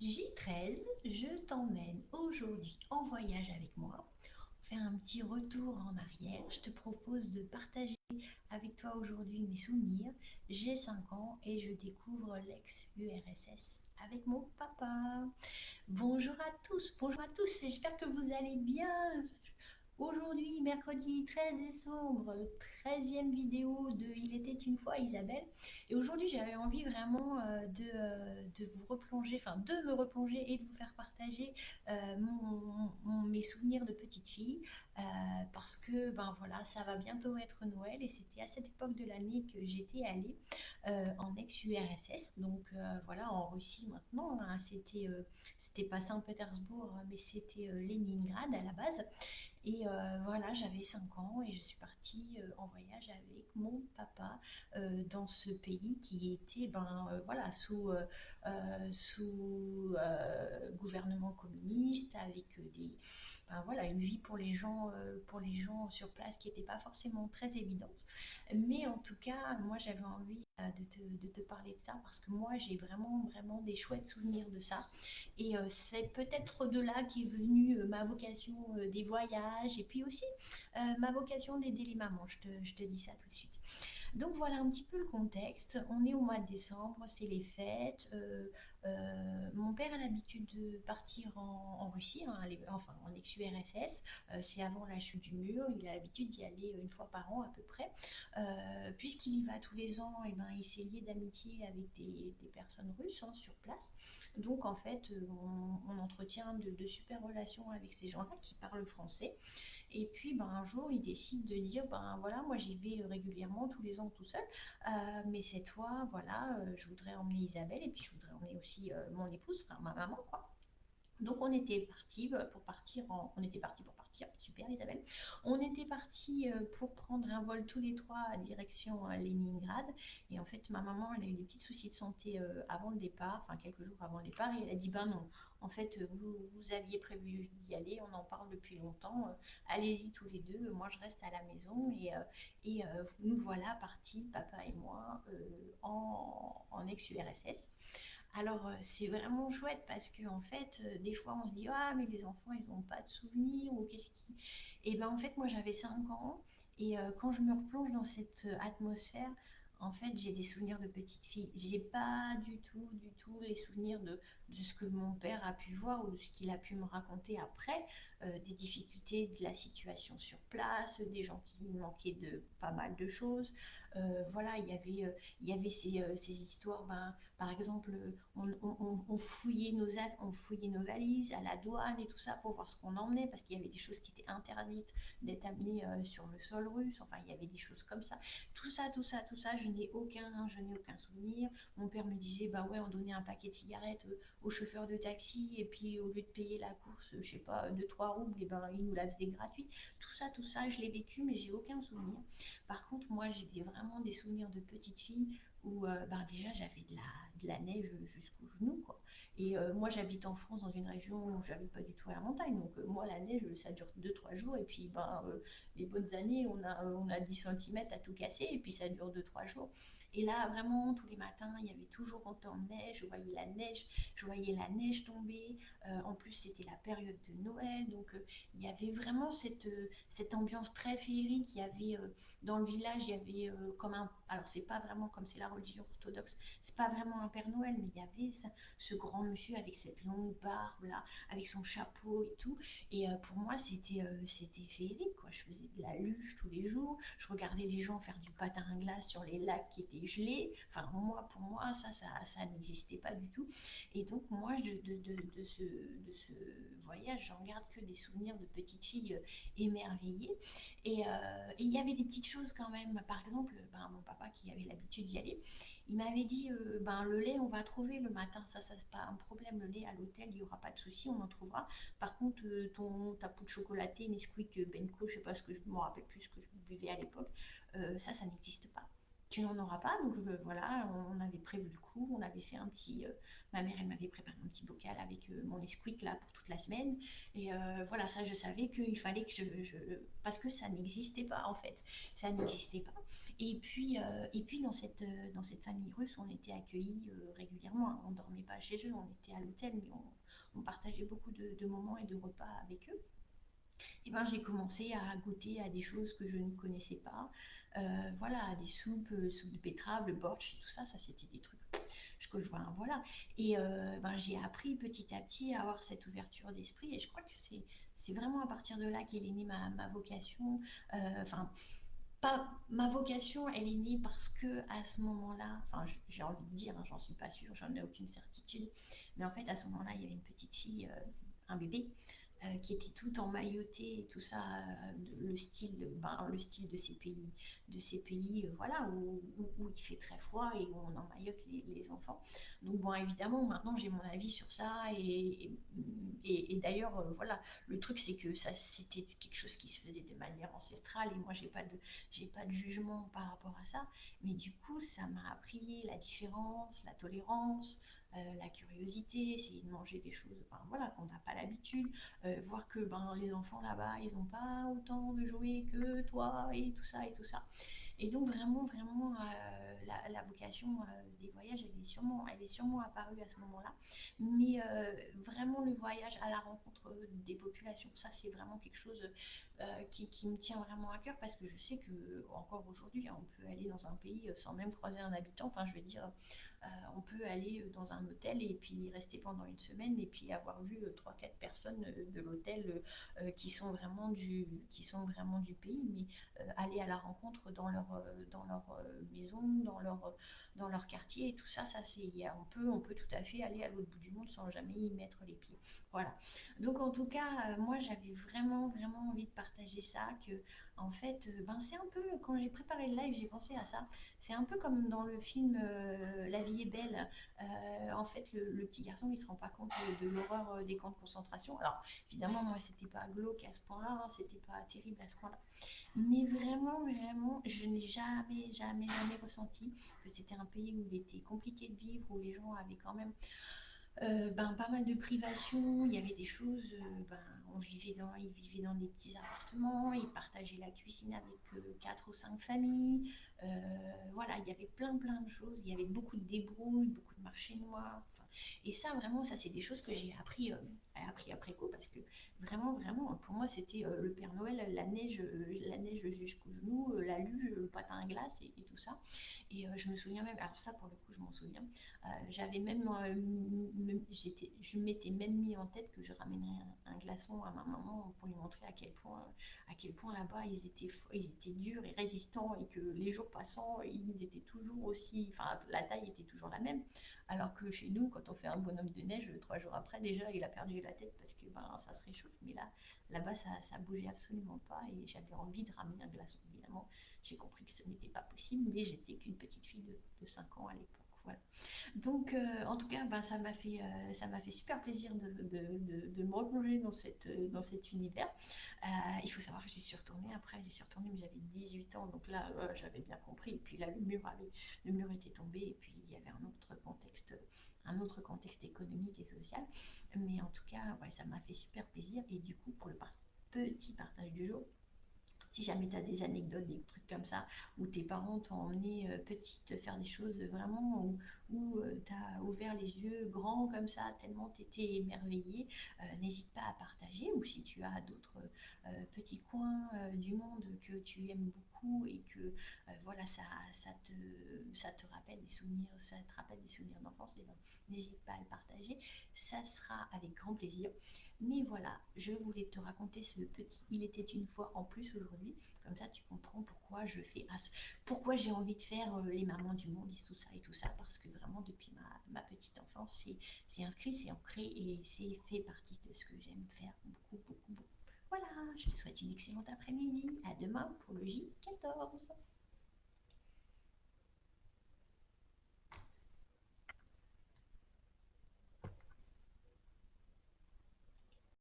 J13, je t'emmène aujourd'hui en voyage avec moi. On fait un petit retour en arrière. Je te propose de partager avec toi aujourd'hui mes souvenirs. J'ai 5 ans et je découvre l'ex-URSS avec mon papa. Bonjour à tous, j'espère que vous allez bien. Aujourd'hui, mercredi 13 décembre, 13e vidéo de Il était une fois Isabelle. Et aujourd'hui, j'avais envie vraiment de vous replonger, enfin de me replonger et de vous faire partager mes souvenirs de petite fille. Parce que ben voilà, ça va bientôt être Noël et c'était à cette époque de l'année que j'étais allée en ex-URSS. Donc voilà, en Russie maintenant, hein. C'était pas Saint-Pétersbourg, mais c'était Leningrad à la base. Et voilà, j'avais 5 ans et je suis partie en voyage avec mon papa dans ce pays qui était voilà, sous gouvernement communiste avec voilà, une vie pour les gens sur place qui n'était pas forcément très évidente. Mais en tout cas, moi j'avais envie de te parler de ça parce que moi j'ai vraiment des chouettes souvenirs de ça. Et c'est peut-être de là qu'est venue ma vocation des voyages et puis aussi ma vocation d'aider les mamans. Je te dis ça tout de suite. Donc voilà un petit peu le contexte. On est au mois de décembre, c'est les fêtes. Mon père a l'habitude de partir en Russie, hein, enfin en ex-URSS. C'est avant la chute du mur. Il a l'habitude d'y aller une fois par an à peu près. Puisqu'il y va tous les ans, et ben, il s'est lié d'amitié avec des personnes russes, hein, sur place. Donc en fait, on entretient de super relations avec ces gens-là qui parlent français. Et puis ben, un jour, il décide de dire, ben voilà, moi j'y vais régulièrement tous les ans tout seul, mais cette fois, voilà, je voudrais emmener Isabelle et puis je voudrais emmener aussi mon épouse, enfin ma maman, quoi. Donc on était parti on était parti pour partir, super Isabelle. On était parti pour prendre un vol tous les trois à direction Leningrad. Et en fait, ma maman, elle a eu des petits soucis de santé avant le départ, enfin quelques jours avant le départ, et elle a dit ben non. En fait, vous aviez prévu d'y aller, on en parle depuis longtemps. Allez-y tous les deux. Moi, je reste à la maison nous voilà partis, papa et moi, en ex-URSS. Alors, c'est vraiment chouette parce que en fait, des fois, on se dit ah mais les enfants, ils ont pas de souvenirs ou qu'est-ce qui. Et ben en fait, moi, j'avais 5 ans et quand je me replonge dans cette atmosphère, en fait, j'ai des souvenirs de petite fille. J'ai pas du tout les souvenirs de ce que mon père a pu voir ou de ce qu'il a pu me raconter après, des difficultés de la situation sur place, des gens qui manquaient de pas mal de choses. Voilà, il y avait ces histoires, ben, par exemple, on fouillait nos valises à la douane et tout ça pour voir ce qu'on emmenait parce qu'il y avait des choses qui étaient interdites d'être amenées sur le sol russe. Enfin, il y avait des choses comme ça. Tout ça, je n'ai aucun souvenir. Mon père me disait, bah ouais, on donnait un paquet de cigarettes au chauffeur de taxi et puis au lieu de payer la course, je sais pas, 2 3 roubles, et ben il nous la faisait gratuite. Tout ça, je l'ai vécu, mais j'ai aucun souvenir. Par contre, moi, j'ai vraiment des souvenirs de petite fille où ben déjà j'avais de la neige jusqu'aux genoux, quoi. Et moi j'habite en France dans une région où j'habite pas du tout à la montagne, donc moi la neige ça dure 2 3 jours et puis ben les bonnes années on a 10 cm à tout casser et puis ça dure 2 3 jours. Et là vraiment tous les matins il y avait toujours autant de neige, je voyais la neige tomber. En plus c'était la période de Noël, donc il y avait vraiment cette ambiance très féerique. Il y avait dans le village, il y avait comme un. Alors, c'est pas vraiment comme c'est la religion orthodoxe, c'est pas vraiment un Père Noël, mais il y avait ce grand monsieur avec cette longue barbe là, avec son chapeau et tout. Et pour moi, c'était féerique, quoi. Je faisais de la luge tous les jours, je regardais les gens faire du patin à glace sur les lacs qui étaient gelés. Enfin, moi, pour moi, ça n'existait pas du tout. Et donc, moi, de ce voyage, j'en garde que des souvenirs de petite fille émerveillée. Et il y avait des petites choses quand même. Par exemple, ben, mon papa qui avait l'habitude d'y aller, il m'avait dit ben, le lait, on va trouver le matin. Ça c'est pas un problème. Le lait à l'hôtel, il n'y aura pas de souci, on en trouvera. Par contre, ta poudre chocolatée, Nesquik, Benko, je sais pas ce que je me rappelle plus ce que je buvais à l'époque, ça n'existe pas. tu n'en auras pas. Donc voilà, on avait prévu le coup, on avait fait un petit, ma mère elle m'avait préparé un petit bocal avec mon Nesquik là pour toute la semaine. Et voilà, ça je savais qu'il fallait que parce que ça n'existait pas en fait, ça n'existait pas. Et puis dans cette famille russe, on était accueillis régulièrement. On dormait pas chez eux, on était à l'hôtel, mais on partageait beaucoup de moments et de repas avec eux. Et ben, j'ai commencé à goûter à des choses que je ne connaissais pas. Voilà, des soupes, soupes de betterave, le borsch, tout ça, ça c'était des trucs que je vois. Voilà. Et ben, j'ai appris petit à petit à avoir cette ouverture d'esprit. Et je crois que c'est vraiment à partir de là qu'est née ma vocation. Enfin, pas ma vocation, elle est née parce que à ce moment-là, enfin j'ai envie de dire, hein, j'en suis pas sûre, j'en ai aucune certitude, mais en fait à ce moment-là, il y avait une petite fille, un bébé, qui était tout emmailloté et tout ça, le style de ces pays voilà, où il fait très froid et où on emmaillote les enfants. Donc bon, évidemment, maintenant j'ai mon avis sur ça et d'ailleurs, voilà, le truc c'est que ça c'était quelque chose qui se faisait de manière ancestrale et moi j'ai pas de jugement par rapport à ça, mais du coup ça m'a appris la différence, la tolérance, la curiosité, essayer de manger des choses ben, voilà, qu'on n'a pas l'habitude, voir que ben, les enfants là-bas, ils n'ont pas autant de jouets que toi et tout ça et tout ça. Et donc vraiment, vraiment, la vocation des voyages, elle est sûrement apparue à ce moment-là. Mais vraiment le voyage à la rencontre des populations, ça c'est vraiment quelque chose qui me tient vraiment à cœur parce que je sais que encore aujourd'hui, hein, on peut aller dans un pays sans même croiser un habitant. Enfin, je veux dire, on peut aller dans un hôtel et puis rester pendant une semaine et puis avoir vu 3-4 personnes de l'hôtel qui sont vraiment du pays, mais aller à la rencontre dans leur maison, dans leur quartier et tout ça, on peut tout à fait aller à l'autre bout du monde sans jamais y mettre les pieds. Voilà. Donc en tout cas, moi j'avais vraiment, vraiment envie de partager ça, que en fait, ben, c'est un peu, quand j'ai préparé le live, j'ai pensé à ça. C'est un peu comme dans le film La vie est belle. En fait, le petit garçon, il se rend pas compte de l'horreur des camps de concentration. Alors, évidemment, moi, c'était pas glauque à ce point-là, hein, c'était pas terrible à ce point-là. Mais vraiment, vraiment, je n'ai jamais, jamais, jamais ressenti que c'était un pays où il était compliqué de vivre, où les gens avaient quand même ben, pas mal de privations. Il y avait des choses, ben, ils vivaient dans des petits appartements, ils partageaient la cuisine avec 4 ou 5 familles. Voilà, il y avait plein, plein de choses. Il y avait beaucoup de débrouilles, beaucoup de marchés noirs. Enfin, et ça, vraiment, ça, c'est des choses que j'ai appris après coup parce que vraiment, vraiment, pour moi, c'était le Père Noël, la neige jusqu'aux genoux, la luge, le patin à glace et tout ça. Et je me souviens même, alors ça, pour le coup, je m'en souviens. J'avais même, je m'étais même mis en tête que je ramènerais un glaçon à ma maman pour lui montrer à quel point là-bas ils étaient durs et résistants et que les jours passant, ils étaient toujours aussi, enfin la taille était toujours la même. Alors que chez nous, quand on fait un bonhomme de neige, 3 jours après déjà, il a perdu la tête parce que ben, ça se réchauffe. Mais là-bas, ça bougeait absolument pas et j'avais envie de ramener un glaçon. Évidemment, j'ai compris que ce n'était pas possible, mais j'étais qu'une petite fille de 5 ans à l'époque. Voilà. Donc, en tout cas, ben, ça m'a fait super plaisir de me replonger dans cet univers. Il faut savoir que j'y suis retournée après, j'y suis retournée, mais j'avais 18 ans, donc là, j'avais bien compris. Et puis là, le mur était tombé, et puis il y avait un autre contexte économique et social. Mais en tout cas, ouais, ça m'a fait super plaisir. Et du coup, pour le petit partage du jour, si jamais tu as des anecdotes, des trucs comme ça, où tes parents t'ont emmené petite faire des choses vraiment, où tu as ouvert les yeux grands comme ça, tellement tu étais émerveillé, n'hésite pas à partager. Ou si tu as d'autres petits coins du monde que tu aimes beaucoup et que voilà, ça te rappelle des souvenirs, ça te rappelle des souvenirs d'enfance, et ben, n'hésite pas à le partager. Ça sera avec grand plaisir. Mais voilà, je voulais te raconter ce petit Il était une fois en plus aujourd'hui. Comme ça, tu comprends pourquoi pourquoi j'ai envie de faire les mamans du monde et tout ça, parce que vraiment, depuis ma petite enfance, c'est inscrit, c'est ancré et c'est fait partie de ce que j'aime faire beaucoup, beaucoup, beaucoup. Voilà, je te souhaite une excellente après-midi. À demain pour le J14.